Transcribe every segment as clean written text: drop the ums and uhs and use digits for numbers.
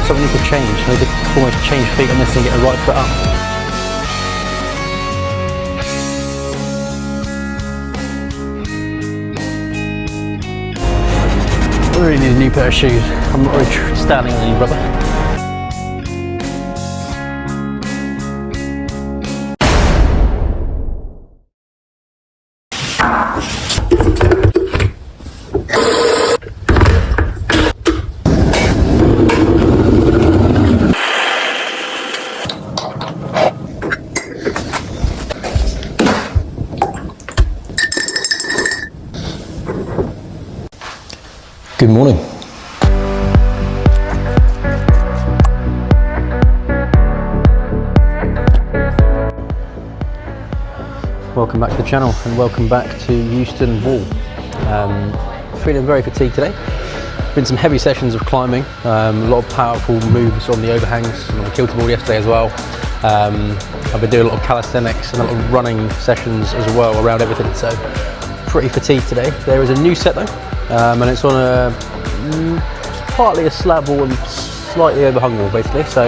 something you could change. I need to almost change feet on this and get a right foot up. I really need a new pair of shoes. I'm not really standing on any rubber. Good morning. Welcome back to the channel and welcome back to Euston Wall. Feeling very fatigued today. Been some heavy sessions of climbing, a lot of powerful moves on the overhangs and on the kilter board yesterday as well. I've been doing a lot of calisthenics and a lot of running sessions as well around everything, so pretty fatigued today. There is a new set though. And it's on partly a slab wall and slightly overhung wall basically, so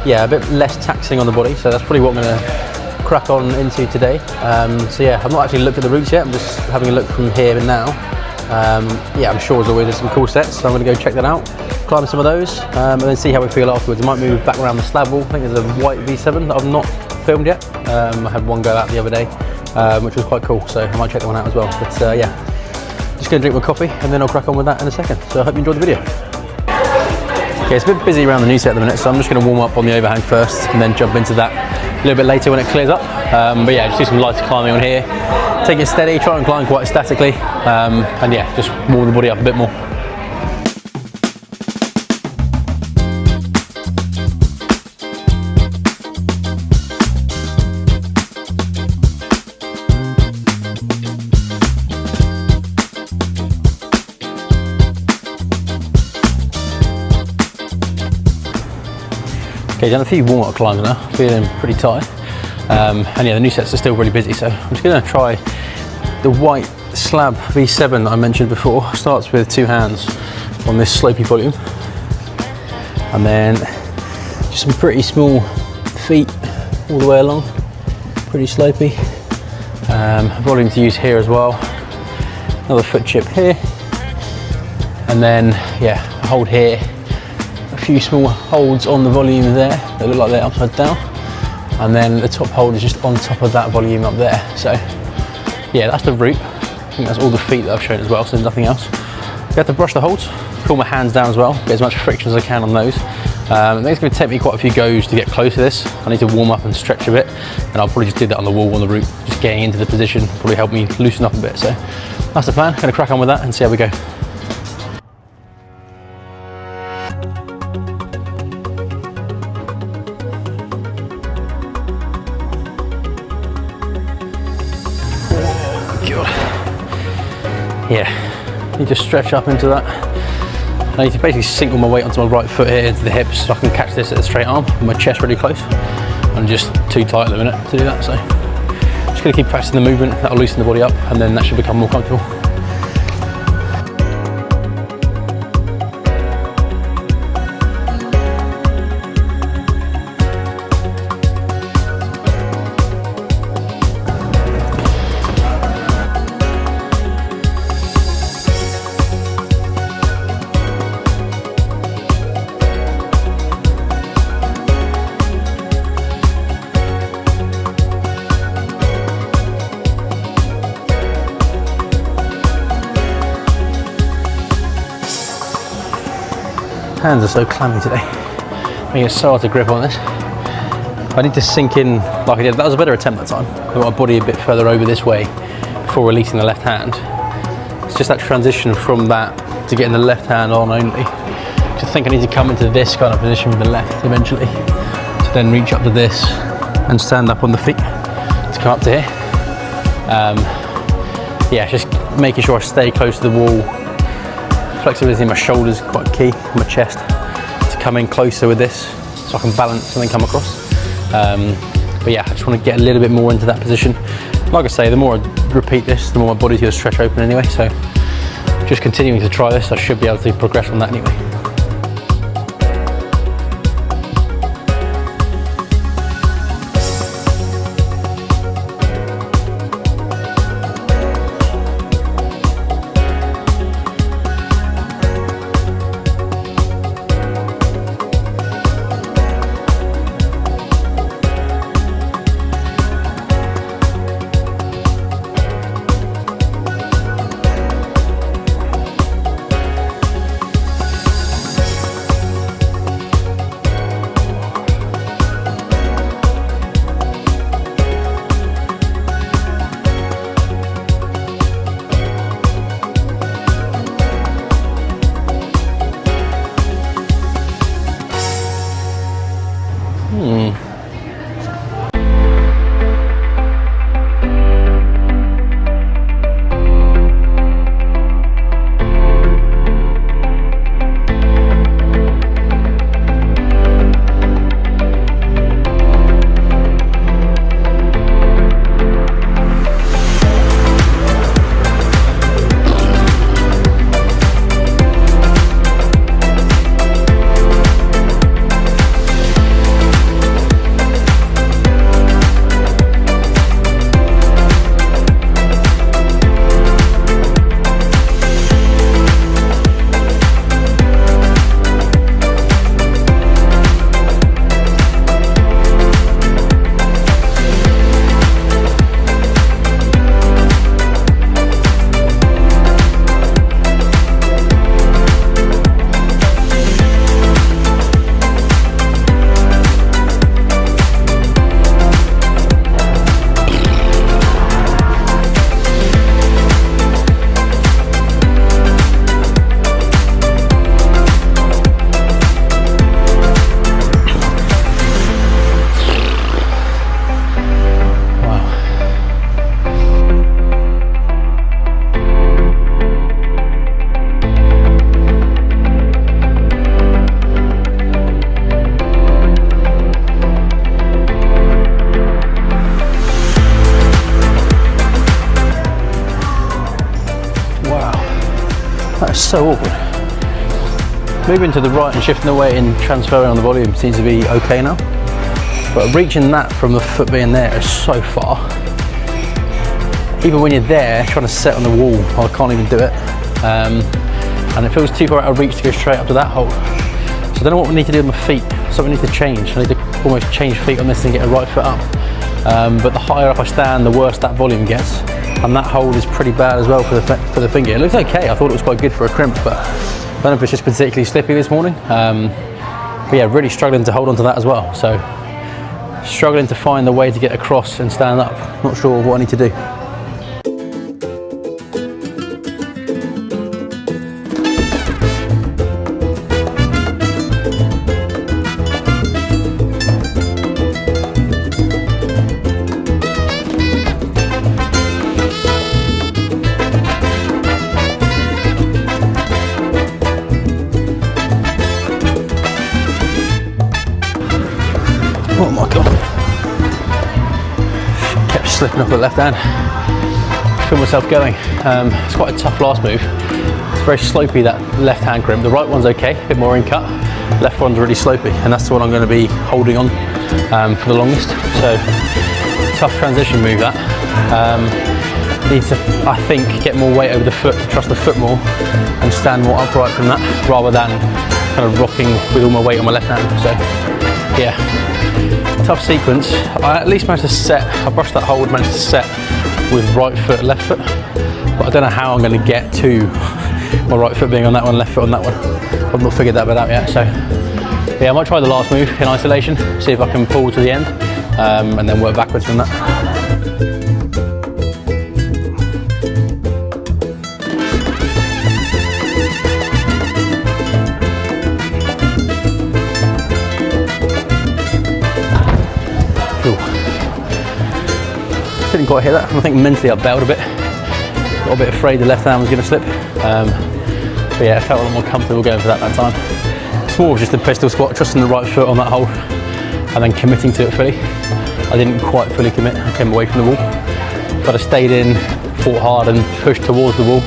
yeah, a bit less taxing on the body, so that's probably what I'm going to crack on into today. So yeah, I've not actually looked at the routes yet, I'm just having a look from here and now. Yeah, I'm sure as always there's some cool sets, so I'm going to go check that out, climb some of those, and then see how we feel afterwards. I might move back around the slab wall. I think there's a white V7 that I've not filmed yet. I had one go out the other day, which was quite cool, so I might check that one out as well. But yeah, just going to drink my coffee and then I'll crack on with that in a second. So I hope you enjoyed the video. Okay, it's a bit busy around the new set at the minute, so I'm just going to warm up on the overhang first and then jump into that a little bit later when it clears up. But yeah, just do some light climbing on here. Take it steady, try and climb quite statically, and yeah, just warm the body up a bit more. Okay, done a few warm-up climbs now, feeling pretty tired. And yeah, the new sets are still really busy, so I'm just going to try the white slab V7 that I mentioned before. Starts with two hands on this slopey volume, and then just some pretty small feet all the way along, pretty slopey. Volume to use here as well. Another foot chip here, and then yeah, a hold here. A few small holds on the volume there that look like they're upside down, and then the top hold is just on top of that volume up there. So yeah, that's the route. I think that's all the feet that I've shown as well, so there's nothing else. You have to brush the holds, cool my hands down as well, get as much friction as I can on those. I think it's going to take me quite a few goes to get close to this. I need to warm up and stretch a bit, and I'll probably just do that on the wall on the route, just getting into the position, probably help me loosen up a bit. So that's the plan. I'm going to crack on with that and see how we go. Yeah, need to stretch up into that. I need to basically sink all my weight onto my right foot here into the hips so I can catch this at the straight arm with my chest really close. I'm just too tight at the minute to do that, so just going to keep practicing the movement. That'll loosen the body up and then that should become more comfortable. Hands are so clammy today. I think it's so hard to grip on this. I need to sink in like I did. That was a better attempt that time. I got my body a bit further over this way before releasing the left hand. It's just that transition from that to getting the left hand on only. I think I need to come into this kind of position with the left eventually, to then reach up to this and stand up on the feet to come up to here. Yeah, just making sure I stay close to the wall. Flexibility in my shoulders is quite key, my chest, to come in closer with this so I can balance and then come across. But yeah, I just want to get a little bit more into that position. Like I say, the more I repeat this, the more my body's going to stretch open anyway, so just continuing to try this, I should be able to progress on that anyway. That's so awkward. Moving to the right and shifting away and transferring on the volume seems to be okay now. But reaching that from the foot being there is so far. Even when you're there, trying to set on the wall, I can't even do it. And it feels too far out of reach to go straight up to that hole. So I don't know what we need to do with my feet. Something needs to change. I need to almost change feet on this and get a right foot up. But the higher up I stand, the worse that volume gets. And that hold is pretty bad as well for the finger. It looks okay. I thought it was quite good for a crimp, but I don't know if it's just particularly slippy this morning. But yeah, really struggling to hold on to that as well. So struggling to find the way to get across and stand up. Not sure what I need to do. Oh my god. Kept slipping off the left hand. Feel myself going. It's quite a tough last move. It's very slopey, that left hand crimp. The right one's okay, a bit more in cut. Left one's really slopey, and that's the one I'm going to be holding on for the longest. So, tough transition move that. Need to, I think, get more weight over the foot, to trust the foot more, and stand more upright from that, rather than kind of rocking with all my weight on my left hand. So, yeah. Tough sequence. I at least managed to set, I brushed that hold, managed to set with right foot, left foot, but I don't know how I'm going to get to my right foot being on that one, left foot on that one. I've not figured that bit out yet, so yeah, I might try the last move in isolation, see if I can pull to the end, and then work backwards from that. Didn't quite hit that. I think mentally I bailed a bit. Got a bit afraid the left hand was going to slip. But yeah, I felt a lot more comfortable going for that time. It's more of just a pistol squat, trusting the right foot on that hole, and then committing to it fully. I didn't quite fully commit. I came away from the wall. But I stayed in, fought hard, and pushed towards the wall.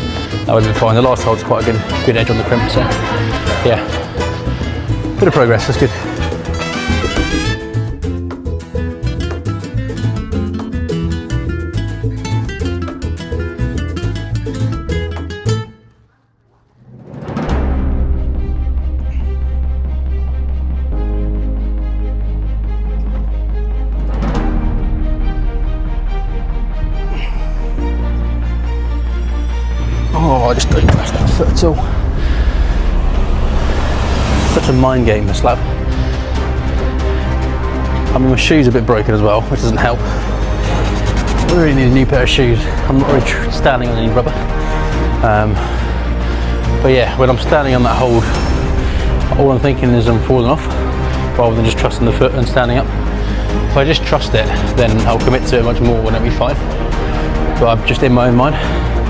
That would have been fine. The last hole's quite a good edge on the crimp. So yeah, bit of progress. That's good. Oh, I just don't trust that foot at all. Such a mind game, the slab. I mean, my shoe's a bit broken as well, which doesn't help. I really need a new pair of shoes. I'm not really standing on any rubber. But yeah, when I'm standing on that hold, all I'm thinking is I'm falling off, rather than just trusting the foot and standing up. If I just trust it, then I'll commit to it much more and it'll be fine. But I'm just in my own mind.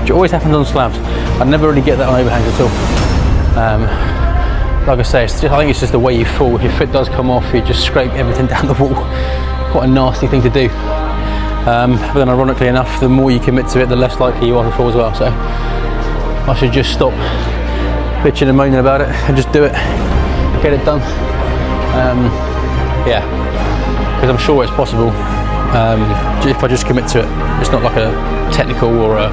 Which always happens on slabs. I never really get that on overhangs at all. Like I say, I think it's just the way you fall. If your foot does come off, you just scrape everything down the wall. Quite a nasty thing to do. But then ironically enough, the more you commit to it, the less likely you are to fall as well. So I should just stop bitching and moaning about it and just do it. Get it done. Yeah, because I'm sure it's possible. If I just commit to it. It's not like a technical or a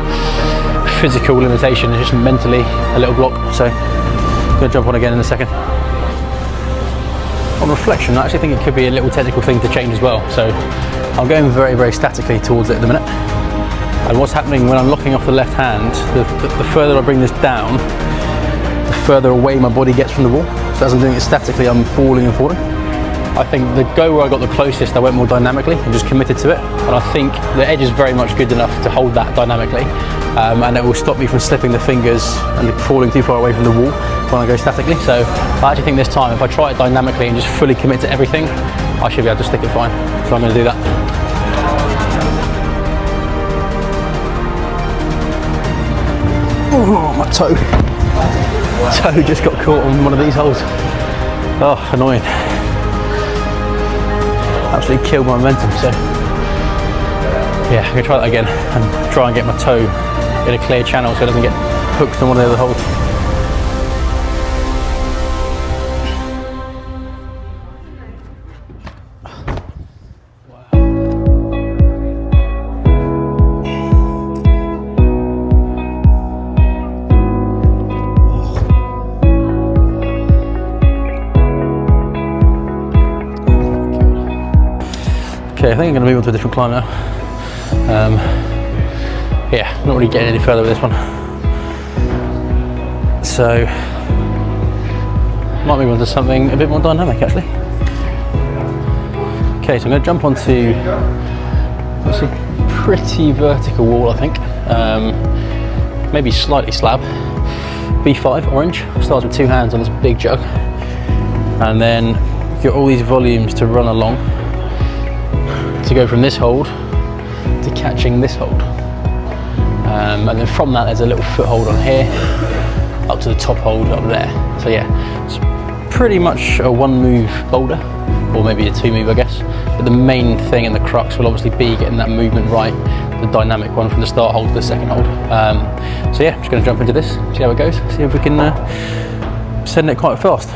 physical limitation, it's just mentally a little block. So I'm going to jump on again in a second. On reflection, I actually think it could be a little technical thing to change as well. So I'm going very, very statically towards it at the minute. And what's happening when I'm locking off the left hand, the further I bring this down, the further away my body gets from the wall. So as I'm doing it statically, I'm falling and falling. I think the go where I got the closest, I went more dynamically and just committed to it. And I think the edge is very much good enough to hold that dynamically. And it will stop me from slipping the fingers and falling too far away from the wall when I go statically. So I actually think this time, if I try it dynamically and just fully commit to everything, I should be able to stick it fine. So I'm going to do that. Oh, my toe. Toe just got caught on one of these holes. Oh, annoying. Absolutely killed my momentum, so yeah, I'm going to try that again and try and get my toe in a clear channel so it doesn't get hooked on one of the other holes. Okay, I think I'm going to move on to a different climb now. Yeah, not really getting any further with this one. So, might move on to something a bit more dynamic actually. Okay, so I'm going to jump onto what's a pretty vertical wall, I think. Maybe slightly slab. V5 orange. Starts with 2 hands on this big jug, and then you've got all these volumes to run along to go from this hold to catching this hold, and then from that there's a little foothold on here up to the top hold up there. So yeah, it's pretty much a 1-move boulder, or maybe a 2-move I guess, but the main thing in the crux will obviously be getting that movement right, the dynamic one from the start hold to the second hold. So yeah, I'm just going to jump into this, see how it goes, see if we can send it quite fast.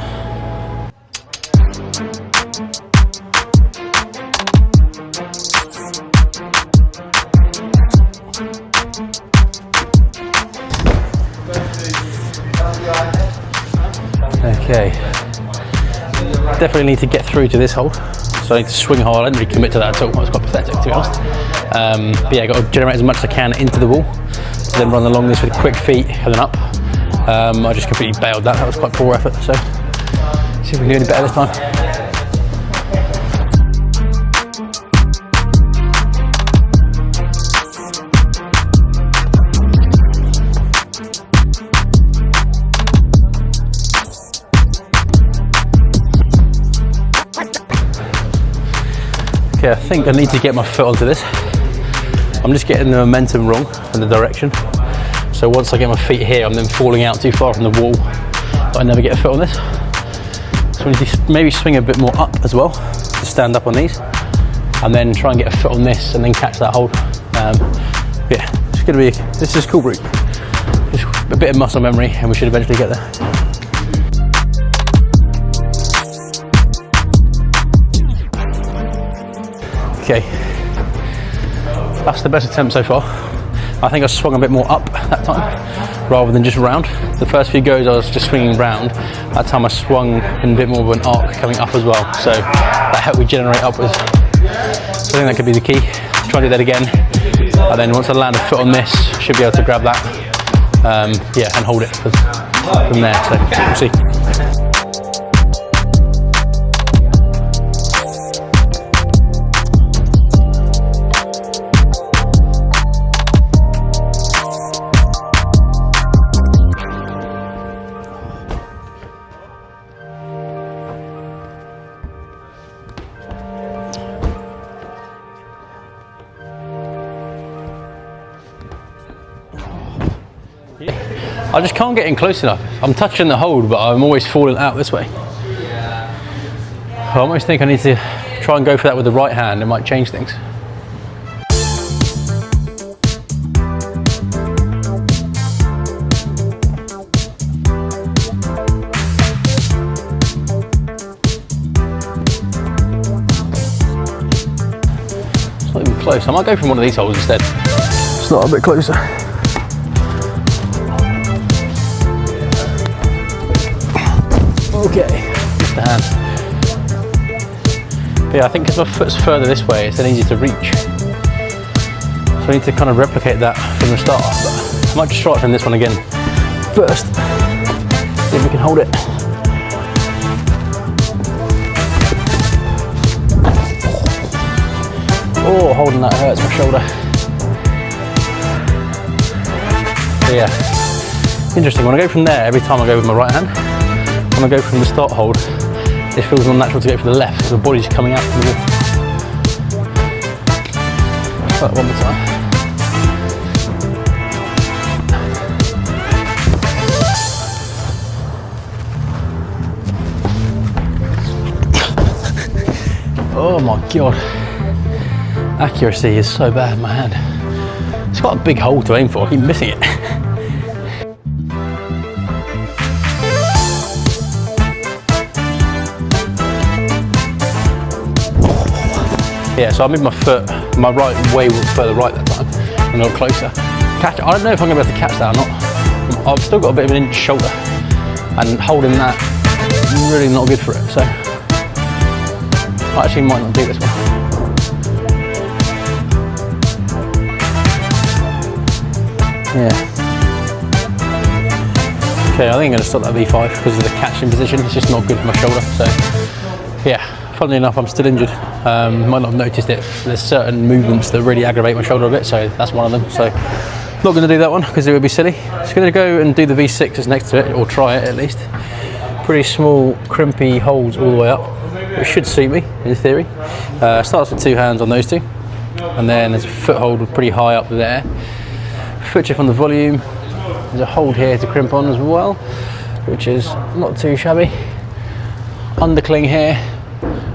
Okay, definitely need to get through to this hole, so I need to swing hard. I didn't really commit to that at all. That was quite pathetic, to be honest. But yeah, I've got to generate as much as I can into the wall, to then run along this with quick feet and then up. I just completely bailed that. That was quite poor effort. So see if we can do any better this time. Okay, I think I need to get my foot onto this. I'm just getting the momentum wrong and the direction. So once I get my feet here, I'm then falling out too far from the wall, but I never get a foot on this. So I need to maybe swing a bit more up as well to stand up on these, and then try and get a foot on this and then catch that hold. Yeah, it's gonna be, this is cool route. Just a bit of muscle memory and we should eventually get there. Okay, that's the best attempt so far. I think I swung a bit more up that time, rather than just round. The first few goes I was just swinging round. That time I swung in a bit more of an arc coming up as well, so that helped me generate upwards. So I think that could be the key. Try and do that again, and then once I land a foot on this, should be able to grab that, yeah, and hold it from there, so we'll see. I just can't get in close enough. I'm touching the hold, but I'm always falling out this way. I almost think I need to try and go for that with the right hand. It might change things. It's not even close. I might go from one of these holes instead. It's not a bit closer. Okay, just the hand. But yeah, I think because my foot's further this way, it's then easier to reach. So I need to kind of replicate that from the start. But I might just try it from this one again first. See if we can hold it. Oh, holding that hurts my shoulder. So yeah, interesting. When I go from there, every time I go with my right hand, when I go from the start hold, it feels more natural to go for the left because the body's coming out from the wall. Try that one more time. Oh my god. Accuracy is so bad in my hand. It's got a big hole to aim for, I keep missing it. Yeah, so I moved my foot, my right way further right that time, and a little closer. Catch, I don't know if I'm going to be able to catch that or not. I've still got a bit of an inch shoulder, and holding that is really not good for it, so I actually might not do this one. Yeah. Okay, I think I'm going to stop that V5 because of the catching position. It's just not good for my shoulder. So, yeah, funnily enough, I'm still injured. Might not have noticed it. There's certain movements that really aggravate my shoulder a bit, so that's one of them. So, not going to do that one because it would be silly. Just going to go and do the V6 that's next to it, or try it at least. Pretty small, crimpy holes all the way up, which should suit me in theory. Starts with 2 hands on those 2, and then there's a foothold pretty high up there. Foot check on the volume. There's a hold here to crimp on as well, which is not too shabby. Undercling here,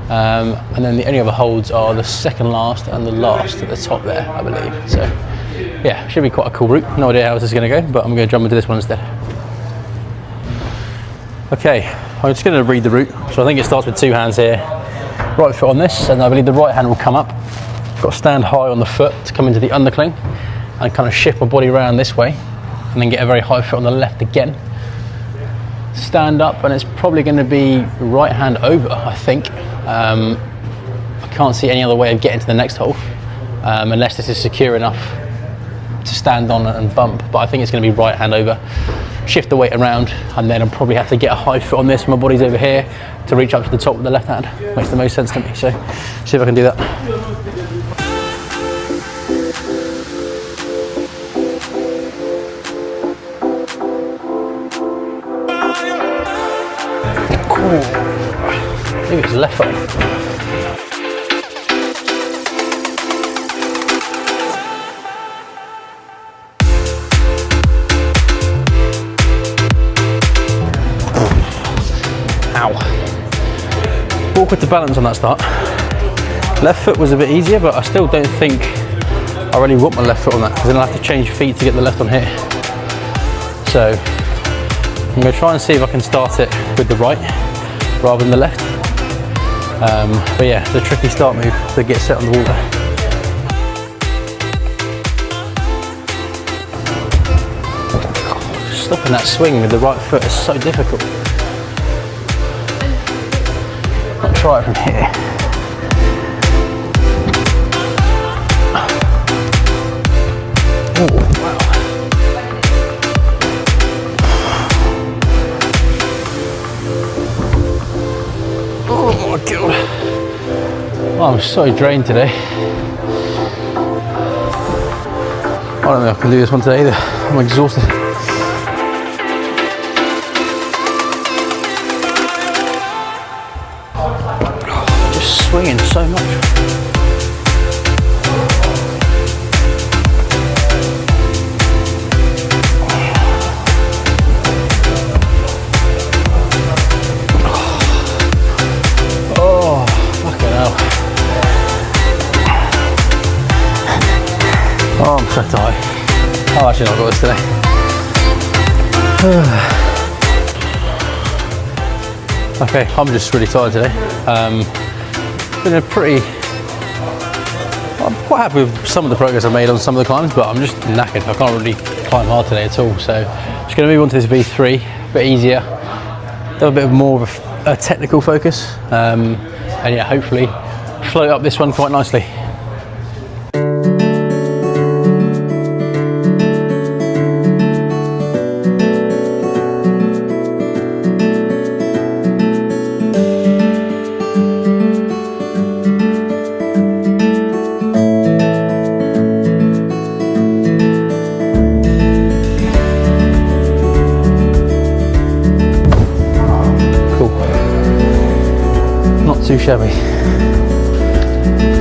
and then the only other holds are the second last and the last at the top there, I believe. So yeah, should be quite a cool route. No idea how this is going to go, but I'm going to jump into this one instead. Okay, I'm just going to read the route. So I think it starts with 2 hands here, right foot on this, and I believe the right hand will come up. Got to stand high on the foot to come into the undercling and kind of shift my body around this way, and then get a very high foot on the left again. Stand up, and it's probably going to be right hand over, I think. I can't see any other way of getting to the next hole, unless this is secure enough to stand on and bump, but I think it's going to be right hand over. Shift the weight around, and then I'll probably have to get a high foot on this. My body's over here to reach up to the top with the left hand. Makes the most sense to me, so see if I can do that. Maybe it's left foot. Ow. Awkward to balance on that start. Left foot was a bit easier, but I still don't think I really want my left foot on that, because then I'll have to change feet to get the left on here. So I'm going to try and see if I can start it with the right rather than the left. But yeah, it's a tricky start move to get set on the water. Stopping that swing with the right foot is so difficult. I'll try it from here. Oh, wow. Oh my god. Oh, I'm so drained today. I don't think I can do this one today either. I'm exhausted. Just swinging so much. Oh, I'm so tired. Oh, actually not got this today. Okay, I'm just really tired today. Been a pretty... I'm quite happy with some of the progress I've made on some of the climbs, but I'm just knackered. I can't really climb hard today at all. So I'm just going to move on to this V3, a bit easier. Do a bit more of a technical focus. And yeah, hopefully float up this one quite nicely. Too shabby.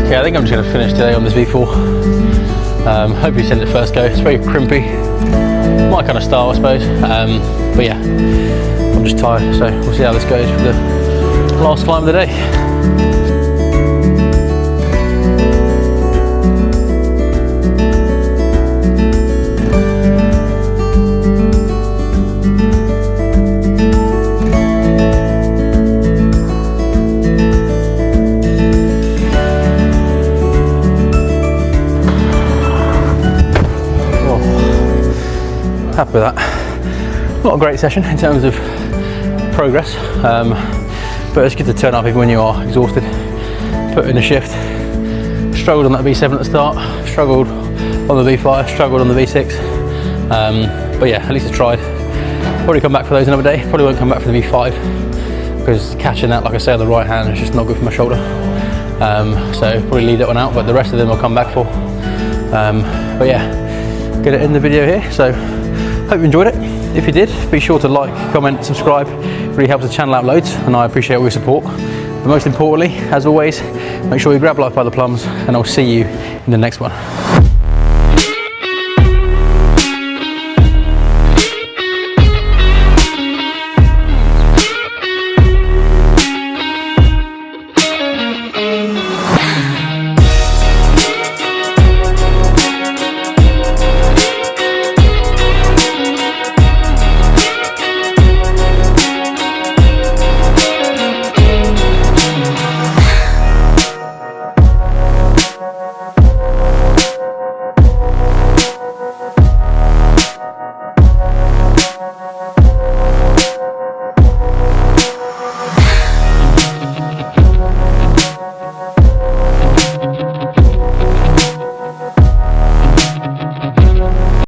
Okay, I think I'm just going to finish today on this V4. Hope you send it first go. It's very crimpy. My kind of style, I suppose. But yeah, I'm just tired, so we'll see how this goes for the last climb of the day. Happy with that. Not a great session in terms of progress, but it's good to turn up even when you are exhausted. Put in a shift. Struggled on that V7 at the start, struggled on the V5, struggled on the V6, But yeah, at least I tried. Probably come back for those another day. Probably won't come back for the V5 because catching that, like I say, on the right hand is just not good for my shoulder. So probably leave that one out, but the rest of them I'll come back for. But yeah, gonna end the video here. So hope you enjoyed it. If you did, be sure to like, comment, subscribe. It really helps the channel out loads, and I appreciate all your support. But most importantly, as always, make sure you grab life by the plums, and I'll see you in the next one.